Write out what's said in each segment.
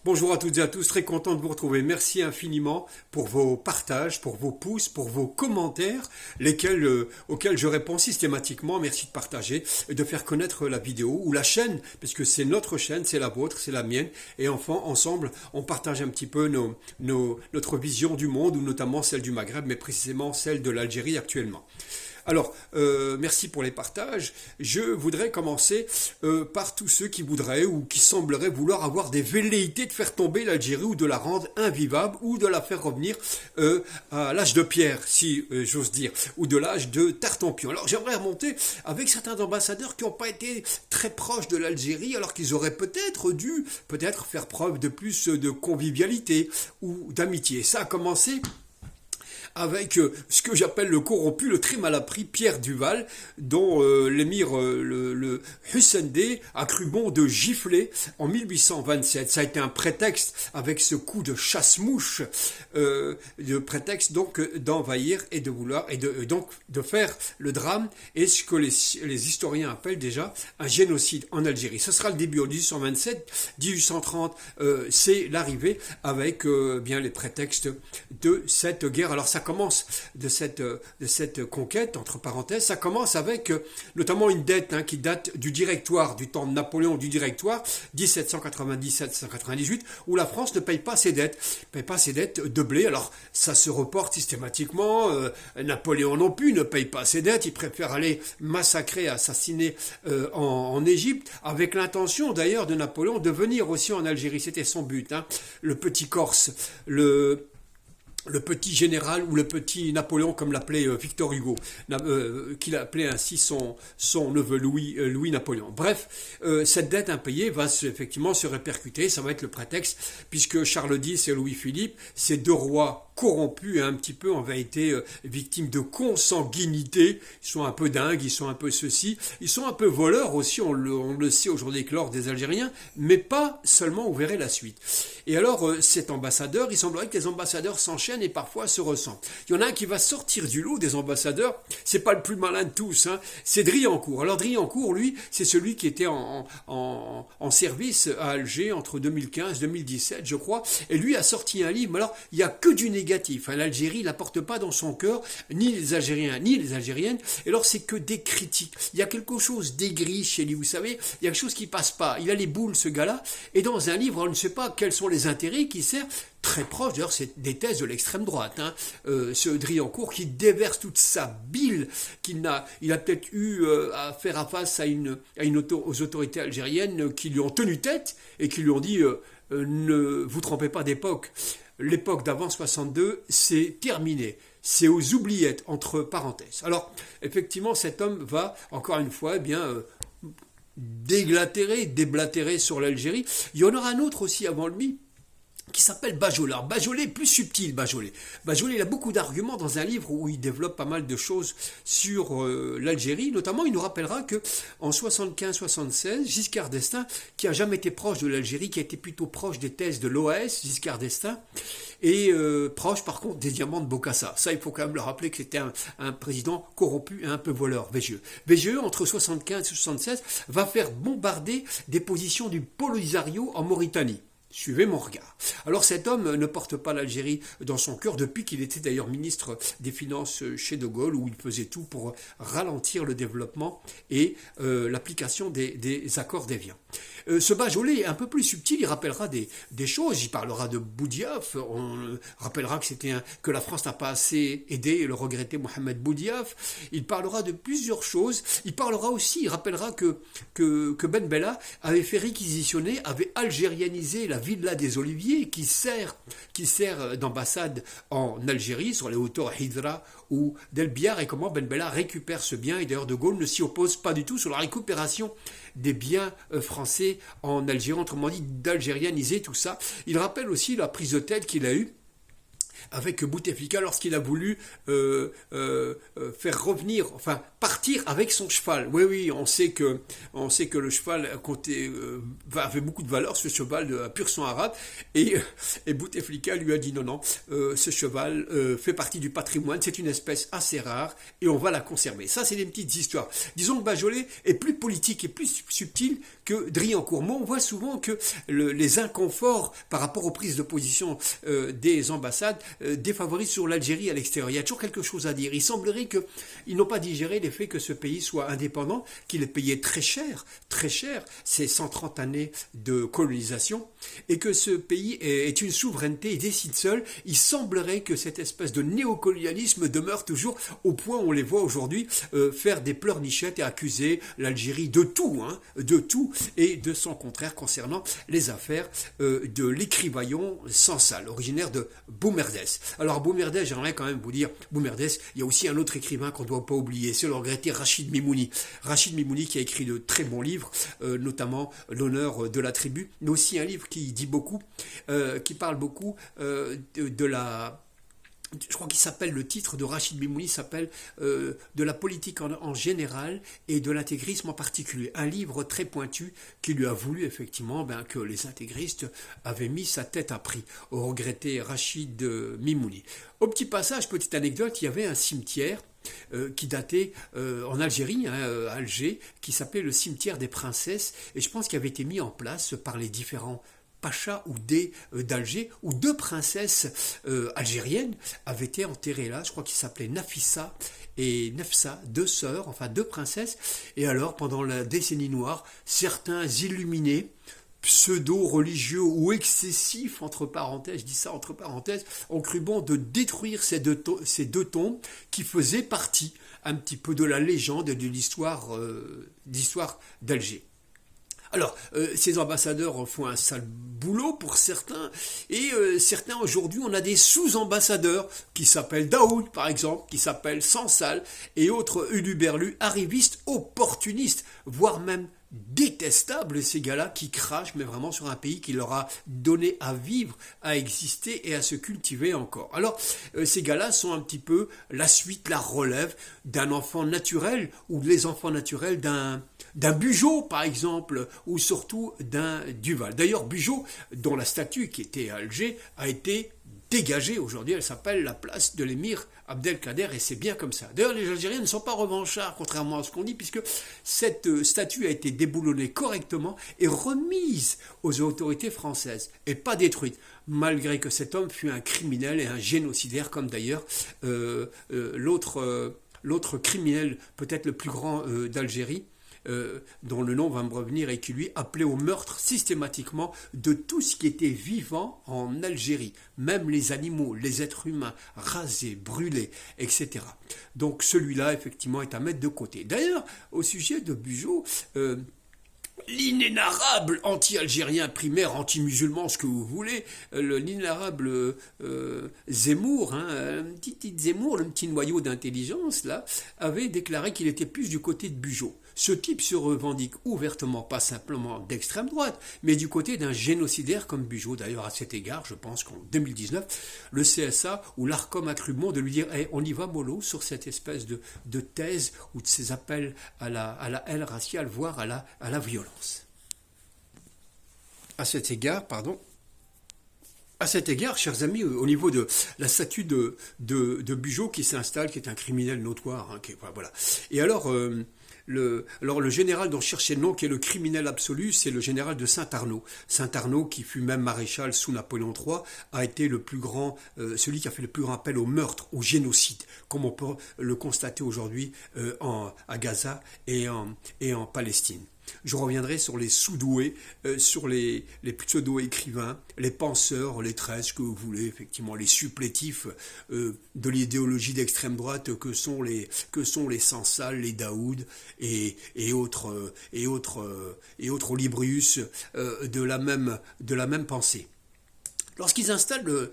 Bonjour à toutes et à tous, très content de vous retrouver. Merci infiniment pour vos partages, pour vos pouces, pour vos commentaires, auxquels je réponds systématiquement. Merci de partager et de faire connaître la vidéo ou la chaîne, puisque c'est notre chaîne, c'est la vôtre, c'est la mienne. Et enfin, ensemble, on partage un petit peu notre vision du monde, ou notamment celle du Maghreb, mais précisément celle de l'Algérie actuellement. Alors, merci pour les partages. Je voudrais commencer par tous ceux qui voudraient ou qui sembleraient vouloir avoir des velléités de faire tomber l'Algérie ou de la rendre invivable ou de la faire revenir à l'âge de pierre, si j'ose dire, ou de l'âge de Tartampion. Alors, j'aimerais remonter avec certains ambassadeurs qui n'ont pas été très proches de l'Algérie, alors qu'ils auraient peut-être dû faire preuve de plus de convivialité ou d'amitié. Ça a commencé avec ce que j'appelle le corrompu, le très mal appris Pierre Duval, dont l'émir le Hussein D a cru bon de gifler en 1827. Ça a été un prétexte avec ce coup de chasse-mouche, de prétexte donc d'envahir et de vouloir donc de faire le drame et ce que les historiens appellent déjà un génocide en Algérie. Ce sera le début en 1827, 1830, c'est l'arrivée avec bien les prétextes de cette guerre. Alors ça commence de cette conquête, entre parenthèses, ça commence avec notamment une dette qui date du directoire, du temps de Napoléon, du directoire 1797-1798, où la France ne paye pas ses dettes de blé. Alors ça se reporte systématiquement, Napoléon non plus ne paye pas ses dettes, il préfère aller massacrer, assassiner en Égypte, avec l'intention d'ailleurs de Napoléon de venir aussi en Algérie, c'était son but, le petit Corse, le petit général ou le petit Napoléon, comme l'appelait Victor Hugo, qu'il appelait ainsi son neveu Louis Napoléon. Bref, cette dette impayée va effectivement se répercuter, ça va être le prétexte, puisque Charles X et Louis-Philippe, ces deux rois corrompus et un petit peu en vérité victimes de consanguinité, ils sont un peu dingues, ils sont un peu ceci, ils sont un peu voleurs aussi, on le sait aujourd'hui avec l'or des Algériens, mais pas seulement, vous verrez la suite. Et alors cet ambassadeur, il semblerait que les ambassadeurs s'enchaînent et parfois se ressemblent. Il y en a un qui va sortir du lot des ambassadeurs, c'est pas le plus malin de tous, c'est Driancourt. Alors Driancourt, lui, c'est celui qui était en service à Alger entre 2015 et 2017, je crois, et lui a sorti un livre, mais alors il n'y a que du négatif. L'Algérie, il n'apporte pas dans son cœur ni les Algériens ni les Algériennes, et alors c'est que des critiques. Il y a quelque chose d'aigri chez lui, vous savez, il y a quelque chose qui passe pas. Il a les boules, ce gars-là, et dans un livre, on ne sait pas quels sont les intérêts qui servent, très proche, d'ailleurs c'est des thèses de l'extrême droite, ce Driancourt qui déverse toute sa bile, il a peut-être eu à faire face aux autorités algériennes qui lui ont tenu tête et qui lui ont dit ne vous trompez pas d'époque, l'époque d'avant 62 c'est terminé. C'est aux oubliettes, entre parenthèses. Alors, effectivement, cet homme va, encore une fois, déblatérer sur l'Algérie. Il y en aura un autre aussi avant lui, qui s'appelle Bajolet. Alors Bajolet est plus subtil, Bajolet. Bajolet, il a beaucoup d'arguments dans un livre où il développe pas mal de choses sur l'Algérie. Notamment, il nous rappellera que en 75-76, Giscard d'Estaing, qui a jamais été proche de l'Algérie, qui a été plutôt proche des thèses de l'OAS, Giscard d'Estaing, et proche par contre des diamants de Bokassa. Ça, il faut quand même le rappeler que c'était un président corrompu et un peu voleur, Végieux. Végieux, entre 75 et 76, va faire bombarder des positions du Polisario en Mauritanie. Suivez mon regard. Alors cet homme ne porte pas l'Algérie dans son cœur depuis qu'il était d'ailleurs ministre des Finances chez De Gaulle, où il faisait tout pour ralentir le développement et l'application des accords d'Évian. Ce Bajolet est un peu plus subtil, il rappellera des choses, il parlera de Boudiaf, on rappellera que la France n'a pas assez aidé le regretté Mohamed Boudiaf, il parlera de plusieurs choses, il rappellera que Ben Bella avait fait réquisitionner, avait algérianisé la Villa des Oliviers qui sert d'ambassade en Algérie sur les hauteurs Hydra ou d'El Biar, et comment Ben Bella récupère ce bien, et d'ailleurs De Gaulle ne s'y oppose pas du tout sur la récupération des biens français en Algérie, autrement dit d'algérianiser tout ça. Il rappelle aussi la prise de tête qu'il a eue avec Bouteflika lorsqu'il a voulu faire revenir, enfin partir avec son cheval. Oui, oui, on sait que le cheval avait beaucoup de valeur, ce cheval de pur sang arabe, et Bouteflika lui a dit non, non, ce cheval fait partie du patrimoine, c'est une espèce assez rare, et on va la conserver. Ça, c'est des petites histoires. Disons que Bagnolet est plus politique et plus subtil que Driancourt. Moi, on voit souvent que les inconforts par rapport aux prises de position des ambassades défavorisent sur l'Algérie à l'extérieur. Il y a toujours quelque chose à dire. Il semblerait qu'ils n'ont pas digéré les fait que ce pays soit indépendant, qu'il ait payé très cher, ces 130 années de colonisation, et que ce pays est une souveraineté et décide seul. Il semblerait que cette espèce de néocolonialisme demeure toujours au point où on les voit aujourd'hui faire des pleurnichettes et accuser l'Algérie de tout, et de son contraire concernant les affaires de l'écrivaillon Sansal, originaire de Boumerdès. Alors Boumerdès, j'aimerais quand même vous dire, Boumerdès, il y a aussi un autre écrivain qu'on ne doit pas oublier, c'est le regretté Rachid Mimouni. Rachid Mimouni qui a écrit de très bons livres, notamment L'honneur de la tribu, mais aussi un livre qui dit beaucoup, qui parle beaucoup de la... Je crois qu'il s'appelle, le titre de Rachid Mimouni s'appelle de la politique en général et de l'intégrisme en particulier. Un livre très pointu qui lui a voulu effectivement que les intégristes avaient mis sa tête à prix, au regretté Rachid Mimouni. Au petit passage, petite anecdote, il y avait un cimetière qui datait en Algérie, à Alger, qui s'appelait le cimetière des princesses, et je pense qu'il avait été mis en place par les différents Pacha ou d'Alger, où deux princesses algériennes avaient été enterrées là. Je crois qu'ils s'appelaient Nafissa et Nefsa, deux sœurs, enfin deux princesses. Et alors, pendant la décennie noire, certains illuminés, pseudo-religieux ou excessifs, entre parenthèses, je dis ça entre parenthèses, ont cru bon de détruire ces deux tombes qui faisaient partie un petit peu de la légende et de l'histoire d'Alger. Alors, ces ambassadeurs font un sale boulot pour certains, et certains aujourd'hui, on a des sous-ambassadeurs qui s'appellent Daoud, par exemple, qui s'appellent Sansal, et autres uluberlus, arrivistes, opportunistes, voire même détestables, ces gars-là qui crachent, mais vraiment sur un pays qui leur a donné à vivre, à exister et à se cultiver encore. Alors, ces gars-là sont un petit peu la suite, la relève d'un enfant naturel, ou les enfants naturels d'un Bugeaud, par exemple, ou surtout d'un Duval. D'ailleurs, Bugeaud, dont la statue qui était à Alger, a été dégagée. Aujourd'hui, elle s'appelle la place de l'émir Abdelkader, et c'est bien comme ça. D'ailleurs, les Algériens ne sont pas revanchards, contrairement à ce qu'on dit, puisque cette statue a été déboulonnée correctement et remise aux autorités françaises, et pas détruite, malgré que cet homme fut un criminel et un génocidaire, comme d'ailleurs l'autre criminel, peut-être le plus grand d'Algérie, dont le nom va me revenir, et qui lui appelait au meurtre systématiquement de tout ce qui était vivant en Algérie, même les animaux, les êtres humains, rasés, brûlés, etc. Donc celui-là, effectivement, est à mettre de côté. D'ailleurs, au sujet de Bugeaud, l'inénarrable anti-algérien primaire, anti-musulman, ce que vous voulez, l'inénarrable Zemmour, le petit noyau d'intelligence, là, avait déclaré qu'il était plus du côté de Bugeaud. Ce type se revendique ouvertement, pas simplement d'extrême droite, mais du côté d'un génocidaire comme Bugeaud. D'ailleurs, à cet égard, je pense qu'en 2019, le CSA ou l'ARCOM a cru bon de lui dire on y va mollo sur cette espèce de thèse ou de ces appels à la haine raciale, voire à la violence. À cet égard, chers amis, au niveau de la statue de Bugeaud qui s'installe, qui est un criminel notoire, voilà. Et alors, le général dont je cherchais le nom, qui est le criminel absolu, c'est le général de Saint-Arnaud. Saint-Arnaud, qui fut même maréchal sous Napoléon III, a été le plus grand, celui qui a fait le plus grand appel au meurtre, au génocide, comme on peut le constater aujourd'hui à Gaza et en Palestine. Je reviendrai sur les sous-doués, sur les pseudo-écrivains, les penseurs, les tresses que vous voulez, effectivement, les supplétifs de l'idéologie d'extrême droite que sont les Sansal, les Daoud et autres Librius de la même pensée. Lorsqu'ils installent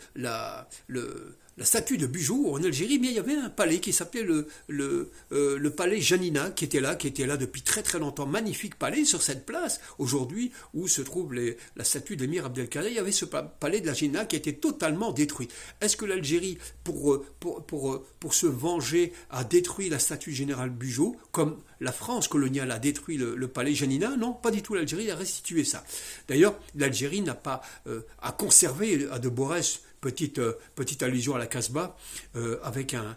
la statue de Bugeaud en Algérie, mais il y avait un palais qui s'appelait le palais Janina, qui était là depuis très très longtemps. Magnifique palais sur cette place, aujourd'hui, où se trouve la statue d'émir Abdelkader. Il y avait ce palais de la Janina qui était totalement détruit. Est-ce que l'Algérie, pour se venger, a détruit la statue du général Bugeaud, comme la France coloniale a détruit le palais Janina? Non, pas du tout. L'Algérie a restitué ça. D'ailleurs, l'Algérie n'a pas a conservé à de Borès, petite allusion à la Casbah, avec un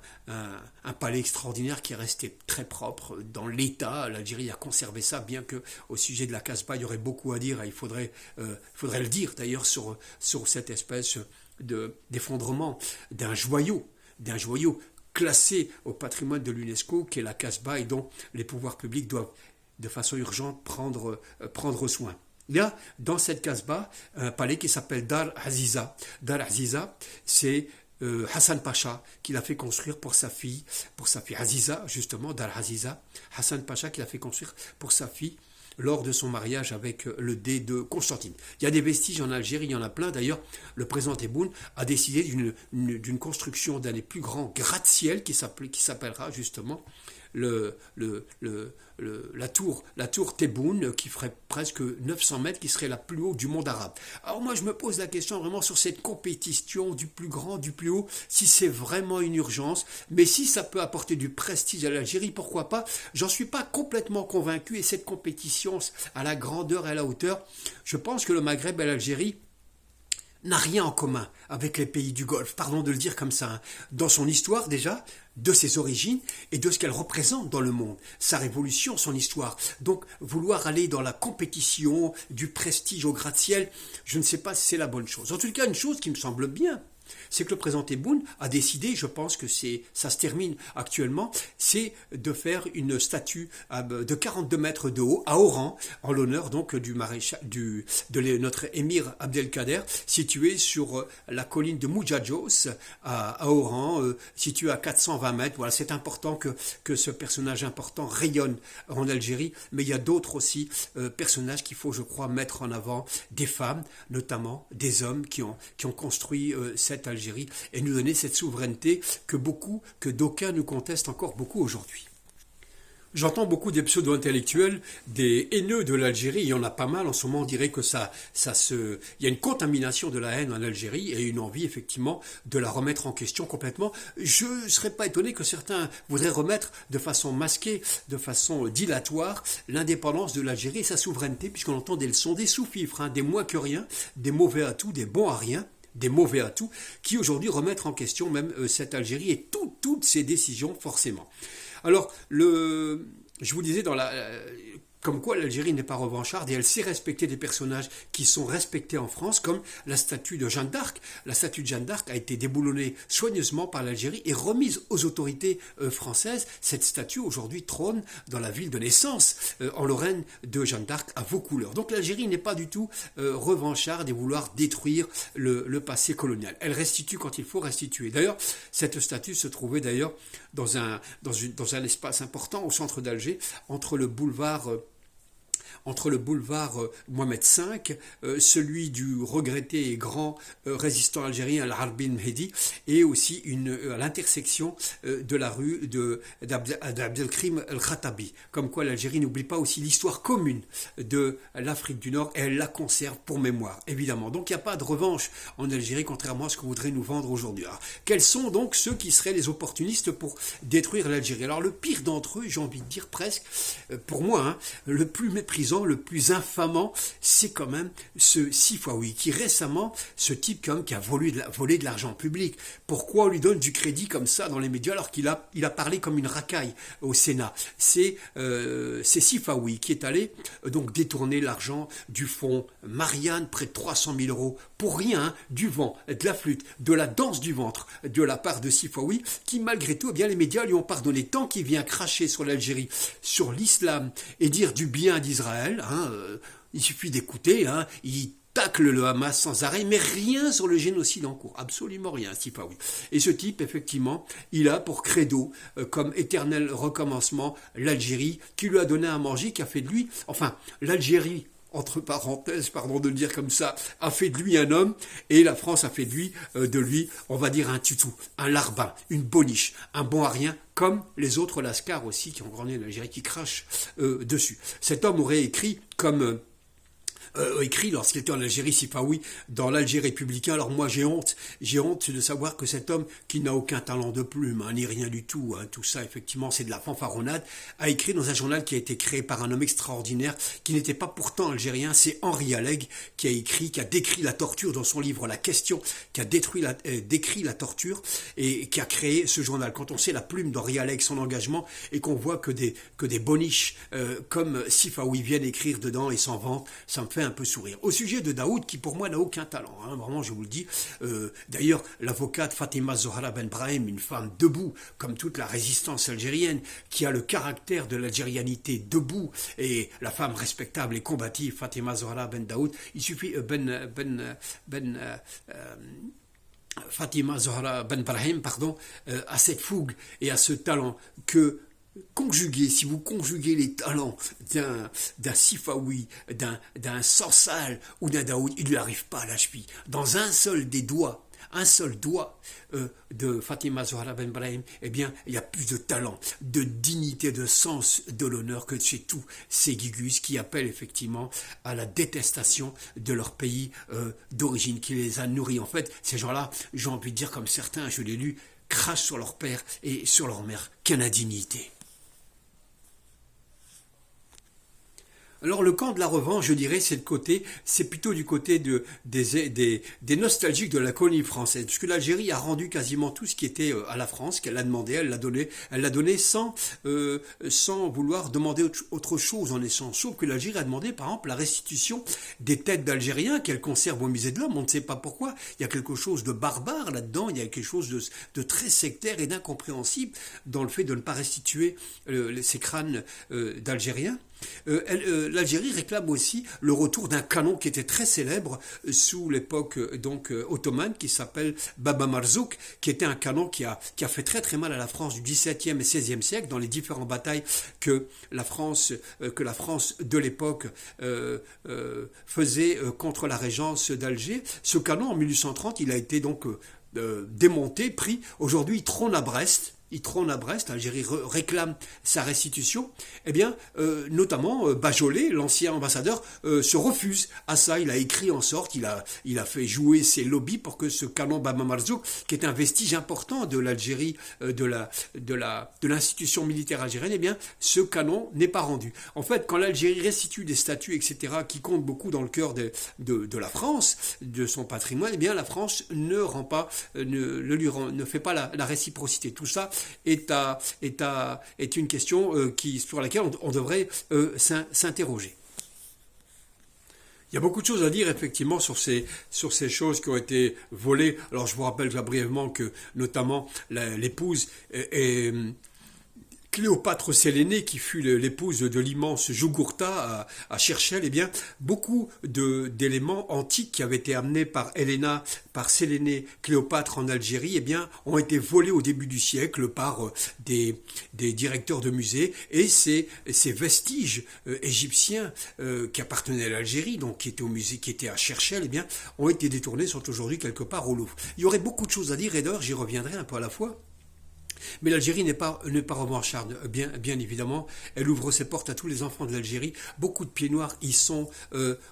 palais extraordinaire qui est resté très propre dans l'état. L'Algérie a conservé ça, bien que au sujet de la Casbah, il y aurait beaucoup à dire, et il faudrait le dire d'ailleurs sur cette espèce d'effondrement d'un joyau classé au patrimoine de l'UNESCO, qui est la Casbah, et dont les pouvoirs publics doivent de façon urgente prendre soin. Il y a dans cette Casbah un palais qui s'appelle Dar Aziza. Dar Aziza, c'est Hassan Pacha qui l'a fait construire pour sa fille Aziza, justement, Dar Aziza. Hassan Pacha qui l'a fait construire pour sa fille lors de son mariage avec le dé de Constantine. Il y a des vestiges en Algérie, il y en a plein. D'ailleurs, le président Tebboune a décidé d'une construction d'un des plus grands gratte-ciel qui s'appellera justement la tour Tebboune, qui ferait presque 900 mètres, qui serait la plus haute du monde arabe. Alors moi je me pose la question vraiment sur cette compétition du plus grand, du plus haut, si c'est vraiment une urgence, mais si ça peut apporter du prestige à l'Algérie, pourquoi pas? J'en suis pas complètement convaincu, et cette compétition à la grandeur et à la hauteur, je pense que le Maghreb et l'Algérie n'a rien en commun avec les pays du Golfe, pardon de le dire comme ça, hein. Dans son histoire déjà, de ses origines et de ce qu'elle représente dans le monde, sa révolution, son histoire. Donc vouloir aller dans la compétition du prestige au gratte-ciel, je ne sais pas si c'est la bonne chose. En tout cas, une chose qui me semble bien, c'est que le président Tebboune a décidé, je pense que ça se termine actuellement, c'est de faire une statue de 42 mètres de haut à Oran, en l'honneur donc de notre émir Abdelkader, situé sur la colline de Moujadjos à Oran, situé à 420 mètres. Voilà, c'est important que ce personnage important rayonne en Algérie, mais il y a d'autres aussi personnages qu'il faut, je crois, mettre en avant, des femmes, notamment des hommes qui ont construit cette Algérie et nous donner cette souveraineté que d'aucuns nous contestent encore beaucoup aujourd'hui. J'entends beaucoup des pseudo-intellectuels, des haineux de l'Algérie, il y en a pas mal en ce moment, on dirait que il y a une contamination de la haine en Algérie et une envie effectivement de la remettre en question complètement. Je ne serais pas étonné que certains voudraient remettre de façon masquée, de façon dilatoire, l'indépendance de l'Algérie et sa souveraineté, puisqu'on entend des leçons, des sous-fifres, des moins que rien, des mauvais atouts, des bons à rien, des mauvais atouts, qui aujourd'hui remettent en question même cette Algérie et toutes ces décisions forcément. Alors, je vous disais comme quoi l'Algérie n'est pas revancharde et elle sait respecter des personnages qui sont respectés en France, comme la statue de Jeanne d'Arc. La statue de Jeanne d'Arc a été déboulonnée soigneusement par l'Algérie et remise aux autorités françaises. Cette statue aujourd'hui trône dans la ville de naissance en Lorraine de Jeanne d'Arc à Vaucouleurs. Donc l'Algérie n'est pas du tout revancharde et vouloir détruire le passé colonial. Elle restitue quand il faut restituer. D'ailleurs, cette statue se trouvait d'ailleurs dans un espace important au centre d'Alger, entre le boulevard Mohamed V, celui du regretté et grand résistant algérien Al-Harbin Mehdi, et aussi à l'intersection de la rue d'Abdelkrim El-Khattabi. Comme quoi l'Algérie n'oublie pas aussi l'histoire commune de l'Afrique du Nord, et elle la conserve pour mémoire, évidemment. Donc il n'y a pas de revanche en Algérie, contrairement à ce qu'on voudrait nous vendre aujourd'hui. Alors, quels sont donc ceux qui seraient les opportunistes pour détruire l'Algérie? Alors le pire d'entre eux, j'ai envie de dire presque, pour moi, le plus méprisant, le plus infamant, c'est quand même ce Sifawi, qui récemment, ce type quand même qui a volé de l'argent public. Pourquoi on lui donne du crédit comme ça dans les médias alors qu'il a parlé comme une racaille au Sénat? C'est Sifawi qui est allé donc détourner l'argent du fonds Marianne, près de 300 000 euros, pour rien, hein, du vent, de la flûte, de la danse du ventre de la part de Sifawi, qui malgré tout, eh bien, les médias lui ont pardonné, tant qu'il vient cracher sur l'Algérie, sur l'islam et dire du bien d'Israël. Il suffit d'écouter, il tacle le Hamas sans arrêt, mais rien sur le génocide en cours, absolument rien, Sifawi. Et ce type, effectivement, il a pour credo, comme éternel recommencement, l'Algérie, qui lui a donné à manger, qui a fait de lui, l'Algérie entre parenthèses, pardon de le dire comme ça, a fait de lui un homme, et la France a fait de lui, on va dire un tutou, un larbin, une boniche, un bon à rien, comme les autres lascars aussi qui ont grandi en Algérie, qui crachent dessus. Cet homme aurait écrit comme... écrit lorsqu'il était en Algérie, Sifawi, dans l'Alger républicain. Alors moi j'ai honte de savoir que cet homme qui n'a aucun talent de plume, ni rien du tout, tout ça effectivement c'est de la fanfaronnade, a écrit dans un journal qui a été créé par un homme extraordinaire, qui n'était pas pourtant algérien, c'est Henri Alleg qui a décrit la torture dans son livre La Question, qui a décrit la torture et qui a créé ce journal. Quand on sait la plume d'Henri Alleg, son engagement, et qu'on voit que des boniches comme Sifawi viennent écrire dedans et s'en vantent, ça me fait un peu sourire. Au sujet de Daoud, qui pour moi n'a aucun talent, vraiment je vous le dis, d'ailleurs l'avocate Fatima Zohra Ben Brahim, une femme debout, comme toute la résistance algérienne, qui a le caractère de l'algérianité debout, et la femme respectable et combative Fatima Zohra Ben Daoud, il suffit Fatima Zohra Ben Brahim, pardon, a cette fougue et a ce talent que si vous conjuguez les talents d'un Sifawi, d'un Sansal ou d'un Daoud, il ne lui arrive pas à la cheville. Dans un seul doigt de Fatima Zohra Ben Brahim, eh bien, il y a plus de talent, de dignité, de sens de l'honneur que chez tous ces guigus qui appellent effectivement à la détestation de leur pays d'origine qui les a nourris. En fait, ces gens-là, j'ai envie de dire comme certains, je l'ai lu, crachent sur leur père et sur leur mère. Quelle indignité! Alors le camp de la revanche, je dirais, c'est plutôt du côté des nostalgiques de la colonie française, puisque l'Algérie a rendu quasiment tout ce qui était à la France, qu'elle a demandé, elle l'a donné sans vouloir demander autre chose en essence. Sauf que l'Algérie a demandé, par exemple, la restitution des têtes d'Algériens qu'elle conserve au musée de l'Homme. On ne sait pas pourquoi. Il y a quelque chose de barbare là-dedans. Il y a quelque chose de très sectaire et d'incompréhensible dans le fait de ne pas restituer ces crânes d'Algériens. L'Algérie réclame aussi le retour d'un canon qui était très célèbre sous l'époque ottomane, qui s'appelle Baba Marzouk, qui était un canon qui a fait très très mal à la France du XVIIe et XVIe siècle dans les différentes batailles que la France de l'époque faisait contre la régence d'Alger. Ce canon en 1830, il a été donc démonté, pris. Aujourd'hui, il trône à Brest. L'Algérie réclame sa restitution, eh bien, notamment Bajolais, l'ancien ambassadeur, se refuse à ça. Il a écrit en sorte, il a fait jouer ses lobbies pour que ce canon Baba Marzouk, qui est un vestige important de l'Algérie, de l'institution militaire algérienne, eh bien, ce canon n'est pas rendu. En fait, quand l'Algérie restitue des statues, etc., qui comptent beaucoup dans le cœur de la France, de son patrimoine, eh bien, la France ne fait pas la réciprocité. Tout ça est une question sur laquelle on devrait s'interroger. Il y a beaucoup de choses à dire effectivement sur ces choses qui ont été volées. Alors je vous rappelle brièvement que notamment l'épouse Cléopâtre Sélénée, qui fut l'épouse de l'immense Jugurtha à Cherchell, eh bien, beaucoup d'éléments antiques qui avaient été amenés par Sélénée, Cléopâtre en Algérie, eh bien, ont été volés au début du siècle par des directeurs de musées, et ces vestiges égyptiens qui appartenaient à l'Algérie, donc qui étaient au musée, qui étaient à Cherchell, eh bien, ont été détournés, sont aujourd'hui quelque part au Louvre. Il y aurait beaucoup de choses à dire, et d'ailleurs, j'y reviendrai un peu à la fois. Mais l'Algérie n'est pas revancharde, bien évidemment. Elle ouvre ses portes à tous les enfants de l'Algérie. Beaucoup de pieds noirs y sont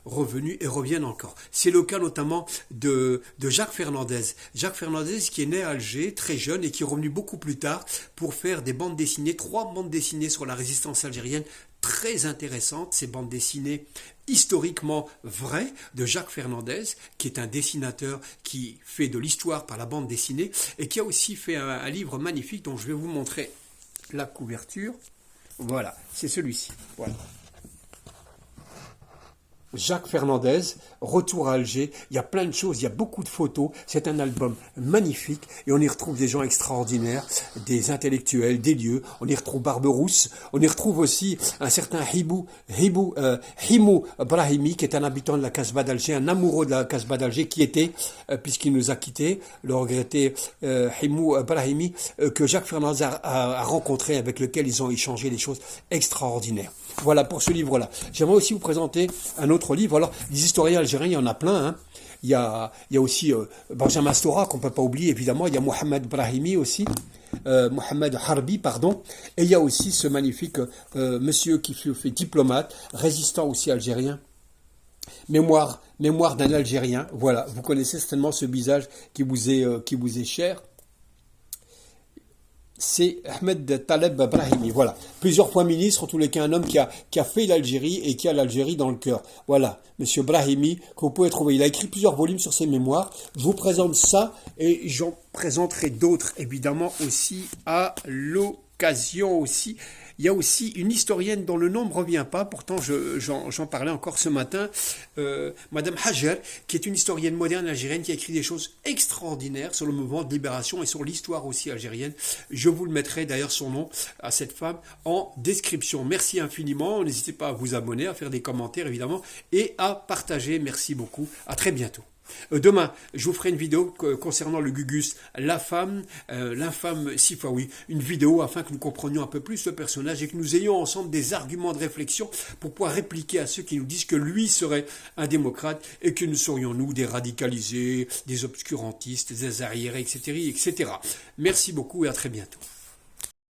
revenus et reviennent encore. C'est le cas notamment de Jacques Fernandez. Jacques Fernandez qui est né à Alger, très jeune, et qui est revenu beaucoup plus tard pour faire des bandes dessinées, 3 bandes dessinées sur la résistance algérienne, très intéressantes, ces bandes dessinées historiquement vraies de Jacques Fernandez, qui est un dessinateur qui fait de l'histoire par la bande dessinée et qui a aussi fait un livre magnifique dont je vais vous montrer la couverture. Voilà, c'est celui-ci. Voilà. Jacques Fernandez, Retour à Alger, il y a plein de choses, il y a beaucoup de photos, c'est un album magnifique et on y retrouve des gens extraordinaires, des intellectuels, des lieux, on y retrouve Barberousse, on y retrouve aussi un certain Himou Brahimi, qui est un habitant de la Casbah d'Alger, un amoureux de la Casbah d'Alger, qui était, puisqu'il nous a quittés, le regretté Himou Brahimi, que Jacques Fernandez a rencontré, avec lequel ils ont échangé des choses extraordinaires. Voilà pour ce livre-là. J'aimerais aussi vous présenter un autre livre. Alors, les historiens algériens, il y en a plein, hein. Il y a aussi Benjamin Stora, qu'on ne peut pas oublier, évidemment. Il y a Mohamed Brahimi aussi. Mohamed Harbi, pardon. Et il y a aussi ce magnifique monsieur qui fut fait diplomate, résistant aussi algérien. Mémoire d'un Algérien. Voilà, vous connaissez certainement ce visage qui vous est cher. C'est Ahmed Taleb Brahimi. Voilà. Plusieurs fois ministre, en tous les cas, un homme qui a fait l'Algérie et qui a l'Algérie dans le cœur. Voilà. Monsieur Brahimi, que vous pouvez trouver. Il a écrit plusieurs volumes sur ses mémoires. Je vous présente ça et j'en présenterai d'autres, évidemment, aussi à l'occasion aussi. Il y a aussi une historienne dont le nom ne me revient pas, pourtant j'en parlais encore ce matin, Madame Hajer, qui est une historienne moderne algérienne qui a écrit des choses extraordinaires sur le mouvement de libération et sur l'histoire aussi algérienne. Je vous le mettrai d'ailleurs son nom à cette femme en description. Merci infiniment, n'hésitez pas à vous abonner, à faire des commentaires évidemment et à partager. Merci beaucoup, à très bientôt. Demain, je vous ferai une vidéo concernant le Gugus, l'infâme Sifawi, une vidéo afin que nous comprenions un peu plus ce personnage et que nous ayons ensemble des arguments de réflexion pour pouvoir répliquer à ceux qui nous disent que lui serait un démocrate et que nous serions nous des radicalisés, des obscurantistes, des arriérés, etc., etc. Merci beaucoup et à très bientôt.